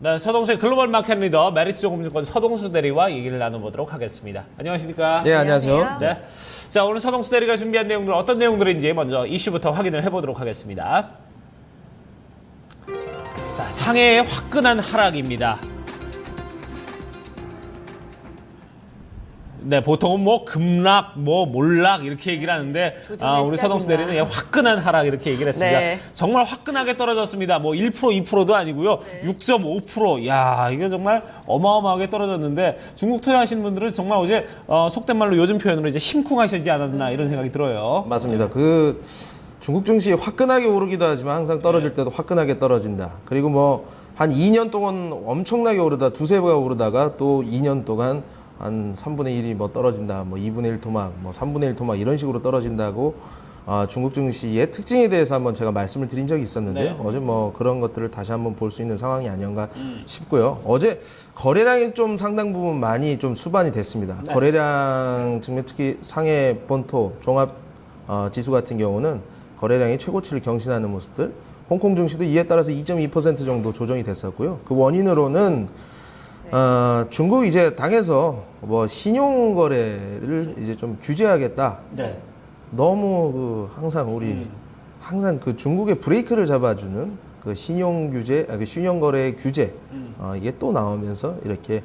네, 서동수의 글로벌 마켓 리더 메리츠증권 서동수 대리와 얘기를 나눠보도록 하겠습니다. 안녕하십니까? 네, 안녕하세요. 네. 자, 오늘 서동수 대리가 준비한 내용들 어떤 내용들인지 먼저 이슈부터 확인을 해보도록 하겠습니다. 자, 상해의 화끈한 하락입니다. 네, 보통은 뭐 급락, 뭐 몰락 이렇게 얘기를 하는데 우리 서동수 대리는 화끈한 하락 이렇게 얘기를 했습니다. 네. 정말 화끈하게 떨어졌습니다. 뭐 1%, 2%도 아니고요. 네. 6.5%. 야, 이게 정말 어마어마하게 떨어졌는데 중국 투자하시는 분들은 정말 어제 속된 말로 요즘 표현으로 이제 심쿵하시지 않았나 이런 생각이 들어요. 맞습니다. 중국 증시 화끈하게 오르기도 하지만 항상 떨어질 때도 화끈하게 떨어진다. 그리고 뭐 한 2년 동안 엄청나게 오르다 두세 배가 오르다가 또 2년 동안 한 3분의 1이 뭐 떨어진다, 뭐 2분의 1 토막, 뭐 3분의 1 토막 이런 식으로 떨어진다고 중국 증시의 특징에 대해서 한번 제가 말씀을 드린 적이 있었는데요. 네. 어제 뭐 그런 것들을 다시 한번 볼 수 있는 상황이 아니었나 싶고요. 어제 거래량이 좀 상당 부분 많이 좀 수반이 됐습니다. 네. 거래량 측면 특히 상해 본토 종합 지수 같은 경우는 거래량이 최고치를 경신하는 모습들. 홍콩 증시도 이에 따라서 2.2% 정도 조정이 됐었고요. 그 원인으로는 중국 이제 당에서 뭐 신용 거래를 이제 좀 규제하겠다. 네. 너무 항상 항상 그 중국의 브레이크를 잡아주는 그 신용 규제, 그 신용 거래 규제 이게 또 나오면서 이렇게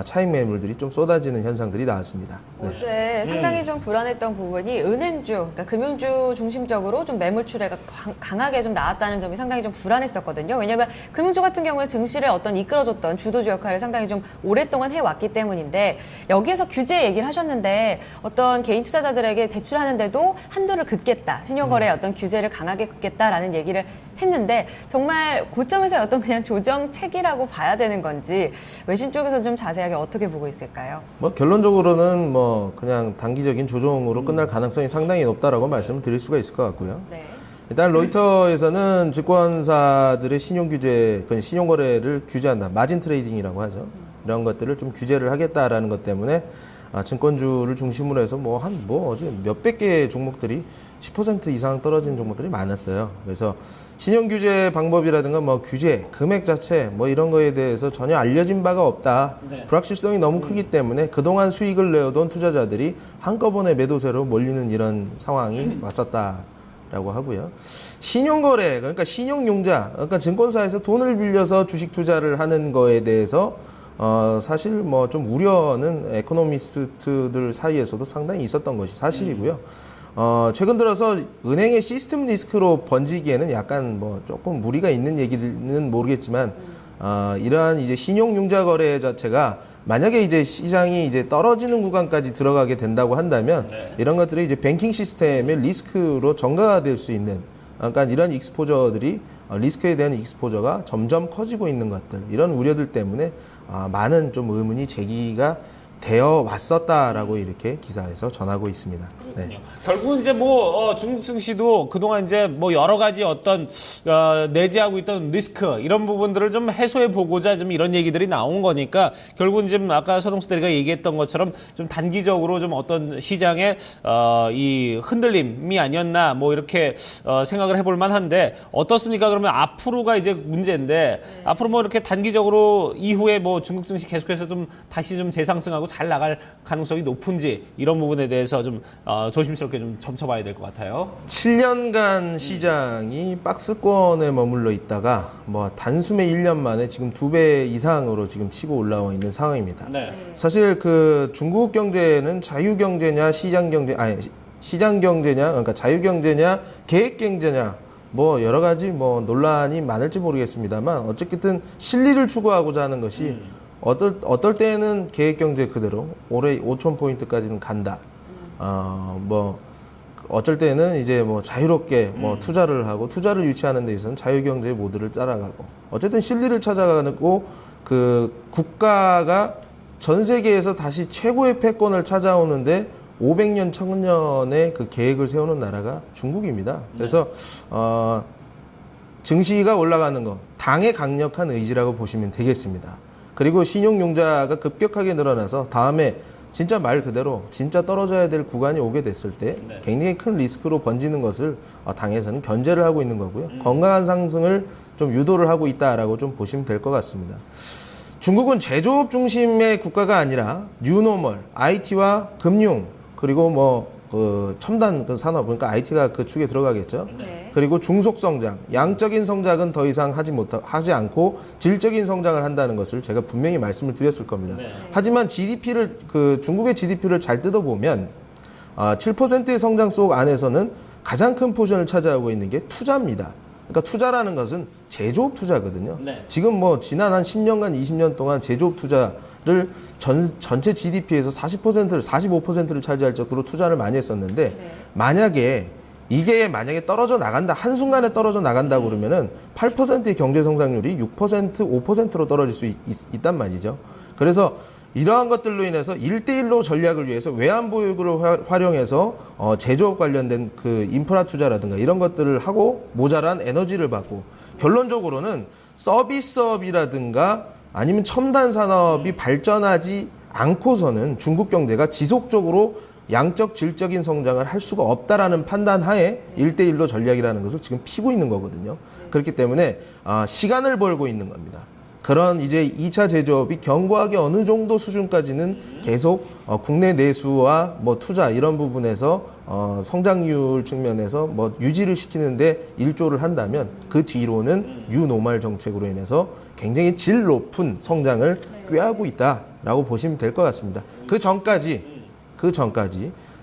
차익 매물들이 좀 쏟아지는 현상들이 나왔습니다. 네. 어제 상당히 좀 불안했던 부분이 은행주, 그러니까 금융주 중심적으로 좀 매물 출회가 강하게 좀 나왔다는 점이 상당히 좀 불안했었거든요. 왜냐하면 금융주 같은 경우에 증시를 어떤 이끌어줬던 주도주 역할을 상당히 좀 오랫동안 해왔기 때문인데 여기에서 규제 얘기를 하셨는데 어떤 개인 투자자들에게 대출하는데도 한도를 긋겠다, 신용거래에 어떤 규제를 강하게 긋겠다라는 얘기를 했는데 정말 고점에서 어떤 그냥 조정책이라고 봐야 되는 건지 외신 쪽에서 좀 자세하게 어떻게 보고 있을까요? 뭐 결론적으로는 뭐 그냥 단기적인 조정으로 끝날 가능성이 상당히 높다라고 말씀을 드릴 수가 있을 것 같고요. 네. 일단 로이터에서는 증권사들의 신용 규제, 신용 거래를 규제한다. 마진 트레이딩이라고 하죠. 이런 것들을 좀 규제를 하겠다라는 것 때문에 증권주를 중심으로 해서 어제 몇백 개의 종목들이 10% 이상 떨어진 종목들이 많았어요. 그래서 신용 규제 방법이라든가 뭐 규제, 금액 자체 뭐 이런 거에 대해서 전혀 알려진 바가 없다. 네. 불확실성이 너무 크기 때문에 그동안 수익을 내어둔 투자자들이 한꺼번에 매도세로 몰리는 이런 상황이 왔었다라고 하고요. 신용거래, 그러니까 신용융자, 그러니까 증권사에서 돈을 빌려서 주식 투자를 하는 거에 대해서 사실 뭐 좀 우려는 에코노미스트들 사이에서도 상당히 있었던 것이 사실이고요. 최근 들어서 은행의 시스템 리스크로 번지기에는 약간 뭐 조금 무리가 있는 얘기는 모르겠지만, 이러한 이제 신용융자 거래 자체가 만약에 이제 시장이 이제 떨어지는 구간까지 들어가게 된다고 한다면, 이런 것들이 이제 뱅킹 시스템의 리스크로 전가가 될 수 있는, 그러니까 이런 익스포저들이 리스크에 대한 익스포저가 점점 커지고 있는 것들, 이런 우려들 때문에 많은 좀 의문이 제기가 되어 왔었다라고 이렇게 기사에서 전하고 있습니다. 네. 결국은 이제 중국 증시도 그동안 이제 여러 가지 어떤 내재하고 있던 리스크 이런 부분들을 좀 해소해 보고자 좀 이런 얘기들이 나온 거니까 결국은 지금 아까 서동수 대리가 얘기했던 것처럼 좀 단기적으로 좀 어떤 시장의 이 흔들림이 아니었나 이렇게 생각을 해볼 만한데 어떻습니까? 그러면 앞으로가 이제 문제인데 앞으로 이렇게 단기적으로 이후에 중국 증시 계속해서 좀 다시 좀 재상승하고 잘 나갈 가능성이 높은지 이런 부분에 대해서 좀 조심스럽게 좀 점쳐봐야 될 것 같아요. 7년간 시장이 박스권에 머물러 있다가 단숨에 1년 만에 지금 2배 이상으로 지금 치고 올라와 있는 상황입니다. 네. 사실 중국 경제는 자유 경제냐 시장 경제냐 그러니까 자유 경제냐 계획 경제냐 여러 가지 논란이 많을지 모르겠습니다만 어쨌든 실리를 추구하고자 하는 것이 어떨 때는 계획 경제 그대로 올해 5,000포인트까지는 간다. 어쩔 때는 이제 자유롭게 투자를 하고 투자를 유치하는 데 있어서는 자유경제의 모드를 따라가고 어쨌든 실리를 찾아가고 국가가 전 세계에서 다시 최고의 패권을 찾아오는데 500년, 1000년의 그 계획을 세우는 나라가 중국입니다. 그래서, 증시가 올라가는 거, 당의 강력한 의지라고 보시면 되겠습니다. 그리고 신용융자가 급격하게 늘어나서 다음에 진짜 말 그대로 진짜 떨어져야 될 구간이 오게 됐을 때 굉장히 큰 리스크로 번지는 것을 당에서는 견제를 하고 있는 거고요. 건강한 상승을 좀 유도를 하고 있다라고 좀 보시면 될 것 같습니다. 중국은 제조업 중심의 국가가 아니라 뉴노멀, IT와 금융, 그리고 그 첨단 그 산업, 그러니까 IT가 그 축에 들어가겠죠. 네. 그리고 중속 성장, 양적인 성장은 더 이상 하지 않고 질적인 성장을 한다는 것을 제가 분명히 말씀을 드렸을 겁니다. 네. 하지만 GDP를 중국의 GDP를 잘 뜯어보면 7%의 성장 속 안에서는 가장 큰 포션을 차지하고 있는 게 투자입니다. 그러니까 투자라는 것은 제조업 투자거든요. 네. 지금 지난 한 10년간 20년 동안 제조업 투자를 전체 GDP에서 40%를 45%를 차지할 정도로 투자를 많이 했었는데 만약에 떨어져 나간다, 한순간에 떨어져 나간다고 그러면은 8%의 경제 성장률이 6%, 5%로 떨어질 수 있단 말이죠. 그래서 이러한 것들로 인해서 1대1로 전략을 위해서 외환보유고를 활용해서 제조업 관련된 그 인프라 투자라든가 이런 것들을 하고 모자란 에너지를 받고 결론적으로는 서비스업이라든가 아니면 첨단 산업이 발전하지 않고서는 중국 경제가 지속적으로 양적 질적인 성장을 할 수가 없다라는 판단 하에 1대1로 전략이라는 것을 지금 피고 있는 거거든요. 그렇기 때문에 시간을 벌고 있는 겁니다. 그런 이제 2차 제조업이 견고하게 어느 정도 수준까지는 계속 국내 내수와 투자 이런 부분에서 성장률 측면에서 유지를 시키는데 일조를 한다면 그 뒤로는 뉴노멀 정책으로 인해서 굉장히 질 높은 성장을 꾀하고 있다라고 보시면 될 것 같습니다. 그 전까지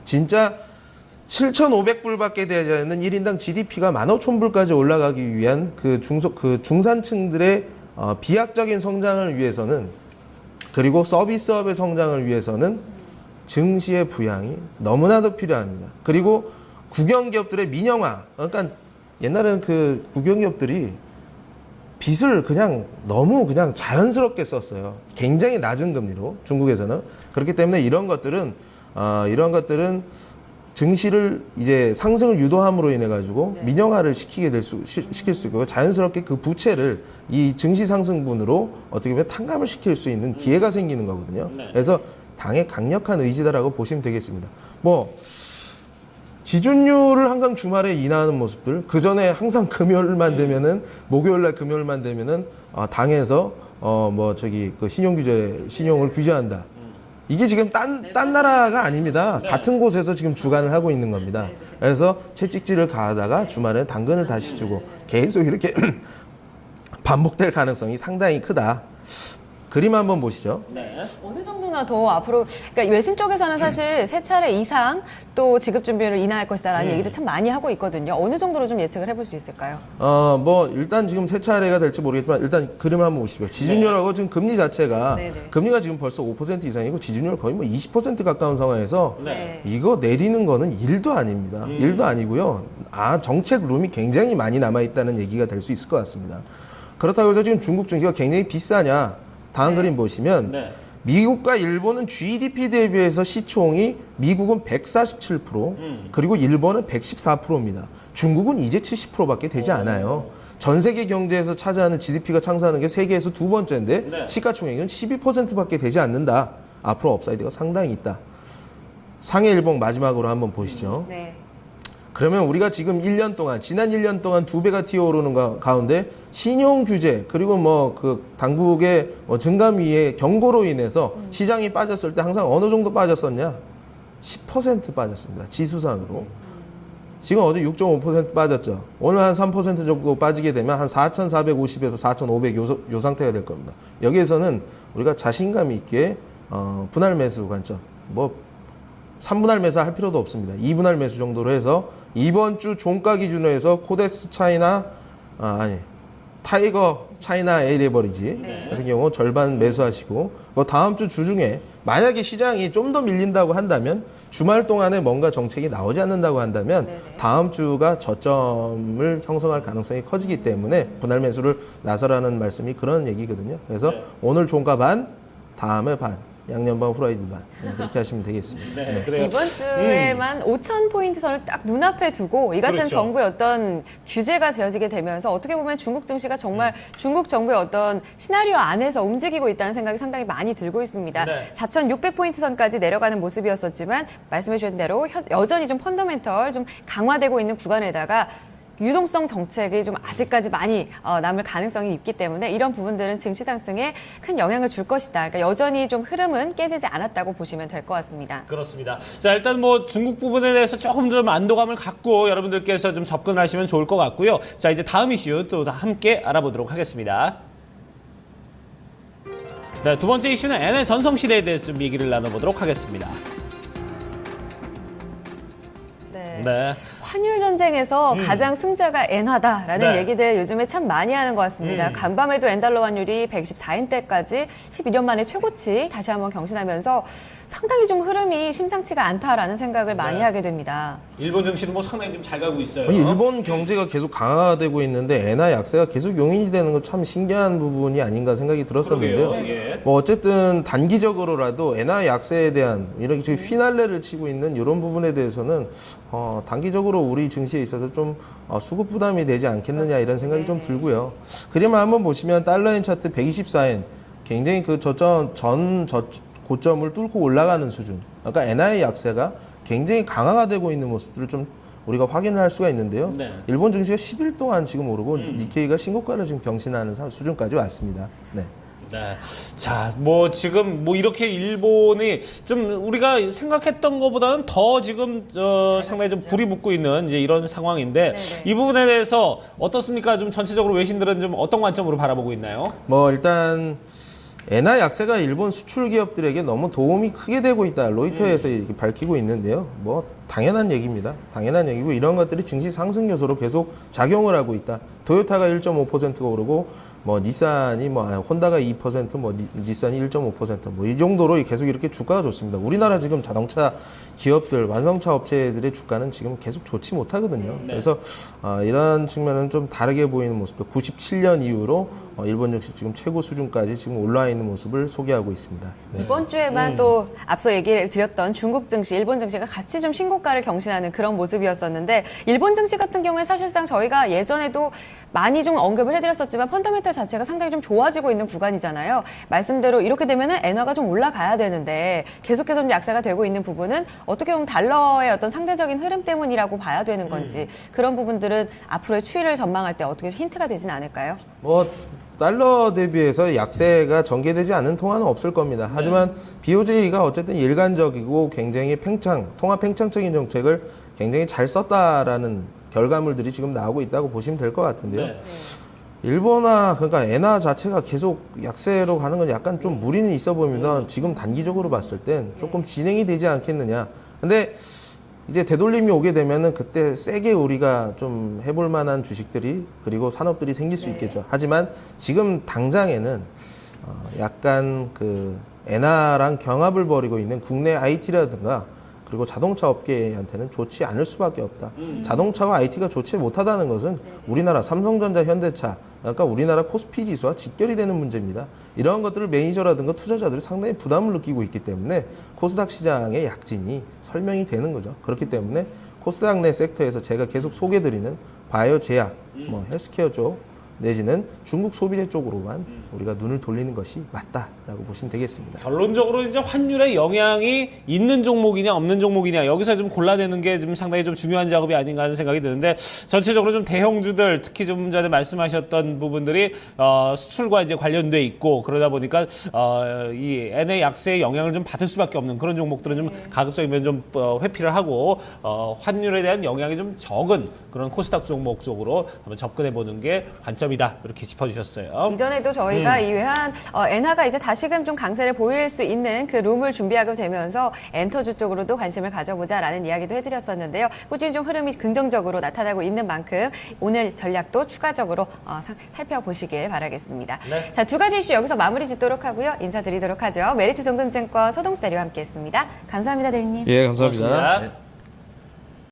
진짜 7,500불밖에 되지 않는 1인당 GDP가 15,000불까지 올라가기 위한 그 중산층들의 비약적인 성장을 위해서는 그리고 서비스업의 성장을 위해서는 증시의 부양이 너무나도 필요합니다. 그리고 국영기업들의 민영화, 그러니까 옛날에는 그 국영기업들이 빚을 너무 자연스럽게 썼어요. 굉장히 낮은 금리로 중국에서는. 그렇기 때문에 이런 것들은 증시를 이제 상승을 유도함으로 인해 가지고 민영화를 시킬 수 있고 자연스럽게 그 부채를 이 증시 상승분으로 어떻게 보면 탕감을 시킬 수 있는 기회가 생기는 거거든요. 그래서 당의 강력한 의지다라고 보시면 되겠습니다. 지준율을 항상 주말에 인하하는 모습들, 그 전에 항상 금요일만 되면은 목요일날 금요일만 되면은 당에서 그 신용을 규제한다. 이게 지금 딴 나라가 아닙니다. 같은 곳에서 지금 주관을 하고 있는 겁니다. 그래서 채찍질을 가하다가 주말에 당근을 다시 주고 계속 이렇게 반복될 가능성이 상당히 크다. 그림 한번 보시죠. 어느 정도나 더 앞으로, 그러니까 외신 쪽에서는 사실 3차례 이상 또 지급 준비를 인하할 것이다라는 얘기를 참 많이 하고 있거든요. 어느 정도로 좀 예측을 해볼 수 있을까요? 일단 지금 3차례가 될지 모르겠지만 일단 그림을 한번 보시죠. 지준율하고 지금 금리 자체가 금리가 지금 벌써 5% 이상이고 지준율 거의 20% 가까운 상황에서 이거 내리는 거는 일도 아닙니다. 일도 아니고요. 정책 룸이 굉장히 많이 남아 있다는 얘기가 될 수 있을 것 같습니다. 그렇다고 해서 지금 중국 증시가 굉장히 비싸냐? 다음 그림 보시면 미국과 일본은 GDP 대비해서 시총이 미국은 147%, 그리고 일본은 114%입니다. 중국은 이제 70%밖에 되지 않아요. 전 세계 경제에서 차지하는 GDP가 창사하는 게 세계에서 두 번째인데 시가총액은 12%밖에 되지 않는다. 앞으로 업사이드가 상당히 있다. 상해 일봉 마지막으로 한번 보시죠. 그러면 우리가 지금 지난 1년 동안 2배가 튀어오르는 가운데 신용 규제 그리고 당국의 증감위의 경고로 인해서 시장이 빠졌을 때 항상 어느 정도 빠졌었냐? 10% 빠졌습니다. 지수상으로. 지금 어제 6.5% 빠졌죠. 오늘 한 3% 정도 빠지게 되면 한 4,450에서 4,500 요 상태가 될 겁니다. 여기에서는 우리가 자신감 있게 분할 매수 관점 3분할 매수 할 필요도 없습니다. 2분할 매수 정도로 해서 이번 주 종가 기준으로 해서 코덱스 차이나 타이거 차이나 에이레버리지 같은 경우 절반 매수하시고 다음 주 주중에 만약에 시장이 좀 더 밀린다고 한다면 주말 동안에 뭔가 정책이 나오지 않는다고 한다면 다음 주가 저점을 형성할 가능성이 커지기 때문에 분할 매수를 나서라는 말씀이 그런 얘기거든요. 그래서 오늘 종가 반, 다음에 반. 양념 반, 후라이드 반. 그렇게 하시면 되겠습니다. 이번 주에만 5,000포인트 선을 딱 눈앞에 두고 이 같은 정부의 어떤 규제가 지어지게 되면서 어떻게 보면 중국 증시가 정말 중국 정부의 어떤 시나리오 안에서 움직이고 있다는 생각이 상당히 많이 들고 있습니다. 4,600포인트 선까지 내려가는 모습이었었지만 말씀해 주신 대로 여전히 좀 펀더멘털 좀 강화되고 있는 구간에다가 유동성 정책이 좀 아직까지 많이 남을 가능성이 있기 때문에 이런 부분들은 증시 상승에 큰 영향을 줄 것이다. 그러니까 여전히 좀 흐름은 깨지지 않았다고 보시면 될 것 같습니다. 그렇습니다. 자, 일단 뭐 중국 부분에 대해서 조금 좀 안도감을 갖고 여러분들께서 좀 접근하시면 좋을 것 같고요. 자, 이제 다음 이슈 또 함께 알아보도록 하겠습니다. 네, 두 번째 이슈는 NL 전성시대에 대해서 좀 얘기를 나눠보도록 하겠습니다. 네. 환율 전쟁에서 가장 승자가 엔화다라는 네. 얘기들 요즘에 참 많이 하는 것 같습니다. 간밤에도 엔달러 환율이 124엔대까지 12년 만에 최고치 다시 한번 경신하면서 상당히 좀 흐름이 심상치가 않다라는 생각을 많이 네. 하게 됩니다. 일본 증시는 뭐 상당히 좀 잘 가고 있어요. 아니, 일본 경제가 계속 강화되고 있는데 엔화 약세가 계속 용인이 되는 건 참 신기한 부분이 아닌가 생각이 들었었는데요. 그러게요. 예. 뭐 어쨌든 단기적으로라도 엔화 약세에 대한 이렇게 지금 휘날레를 치고 있는 이런 부분에 대해서는 단기적으로 우리 증시에 있어서 좀 수급 부담이 되지 않겠느냐 이런 생각이 좀 들고요. 그림을 한번 보시면 달러엔 차트 124엔 굉장히 그 고점을 뚫고 올라가는 수준. 그러니까 엔화의 약세가 굉장히 강화가 되고 있는 모습들을 좀 우리가 확인을 할 수가 있는데요. 네. 일본 증시가 10일 동안 지금 오르고 니케이가 신고가를 지금 경신하는 수준까지 왔습니다. 네. 네. 자, 뭐 지금 뭐 이렇게 일본이 좀 우리가 생각했던 것보다는 더 지금 상당히 좀 불이 붙고 있는 이제 이런 상황인데 네네. 이 부분에 대해서 어떻습니까? 좀 전체적으로 외신들은 좀 어떤 관점으로 바라보고 있나요? 뭐 일단 엔화 약세가 일본 수출 기업들에게 너무 도움이 크게 되고 있다. 로이터에서 이렇게 밝히고 있는데요. 뭐 당연한 얘기입니다. 당연한 얘기고 이런 것들이 증시 상승 요소로 계속 작용을 하고 있다. 토요타가 1.5%가 오르고 뭐 닛산이 혼다가 2%, 뭐 닛산이 1.5%, 뭐 이 정도로 계속 이렇게 주가가 좋습니다. 우리나라 지금 자동차 기업들, 완성차 업체들의 주가는 지금 계속 좋지 못하거든요. 네. 그래서 이런 측면은 좀 다르게 보이는 모습도 97년 이후로 일본 증시 지금 최고 수준까지 지금 올라와 있는 모습을 소개하고 있습니다. 네. 이번 주에만 또 앞서 얘기를 드렸던 중국 증시, 일본 증시가 같이 좀 신고가를 경신하는 그런 모습이었었는데 일본 증시 같은 경우에 사실상 저희가 예전에도 많이 좀 언급을 해드렸었지만 펀더멘탈 자체가 상당히 좀 좋아지고 있는 구간이잖아요. 말씀대로 이렇게 되면은 엔화가 좀 올라가야 되는데 계속해서 좀 약세가 되고 있는 부분은 어떻게 보면 달러의 어떤 상대적인 흐름 때문이라고 봐야 되는 건지 그런 부분들은 앞으로의 추이를 전망할 때 어떻게 힌트가 되진 않을까요? 뭐 달러 대비해서 약세가 전개되지 않는 통화는 없을 겁니다. 하지만 BOJ가 어쨌든 일관적이고 굉장히 통화 팽창적인 정책을 굉장히 잘 썼다라는 결과물들이 지금 나오고 있다고 보시면 될 것 같은데요. 네. 일본화, 그러니까 엔화 자체가 계속 약세로 가는 건 약간 좀 무리는 있어 보입니다. 지금 단기적으로 봤을 땐 조금 진행이 되지 않겠느냐. 근데 이제 되돌림이 오게 되면은 그때 세게 우리가 좀 해볼 만한 주식들이 그리고 산업들이 생길 수 있겠죠. 하지만 지금 당장에는 약간 그 엔화랑 경합을 벌이고 있는 국내 IT라든가 그리고 자동차 업계한테는 좋지 않을 수밖에 없다. 자동차와 IT가 좋지 못하다는 것은 우리나라 삼성전자, 현대차, 그러니까 우리나라 코스피 지수와 직결이 되는 문제입니다. 이러한 것들을 매니저라든가 투자자들이 상당히 부담을 느끼고 있기 때문에 코스닥 시장의 약진이 설명이 되는 거죠. 그렇기 때문에 코스닥 내 섹터에서 제가 계속 소개드리는 바이오 제약, 뭐 헬스케어 쪽 내지는 중국 소비재 쪽으로만 우리가 눈을 돌리는 것이 맞다라고 보시면 되겠습니다. 결론적으로 이제 환율의 영향이 있는 종목이냐 없는 종목이냐 여기서 좀 골라내는 게 좀 상당히 좀 중요한 작업이 아닌가 하는 생각이 드는데 전체적으로 좀 대형주들 특히 좀 전에 말씀하셨던 부분들이 수출과 이제 관련돼 있고 그러다 보니까 이 엔의 약세의 영향을 좀 받을 수밖에 없는 그런 종목들은 좀 가급적이면 좀 회피를 하고 환율에 대한 영향이 좀 적은 그런 코스닥 종목 쪽으로 한번 접근해 보는 게 관점이다 이렇게 짚어주셨어요. 이전에도 저희가 이 외한 엔화가 이제 다시금 좀 강세를 보일 수 있는 그 룸을 준비하게 되면서 엔터주 쪽으로도 관심을 가져보자라는 이야기도 해드렸었는데요. 꾸준히 좀 흐름이 긍정적으로 나타나고 있는 만큼 오늘 전략도 추가적으로 살펴보시길 바라겠습니다. 네. 자, 두 가지 이슈 여기서 마무리 짓도록 하고요. 인사드리도록 하죠. 메리츠 종금증권 서동수 대리와 함께했습니다. 감사합니다, 대리님. 예, 감사합니다. 고맙습니다. 네.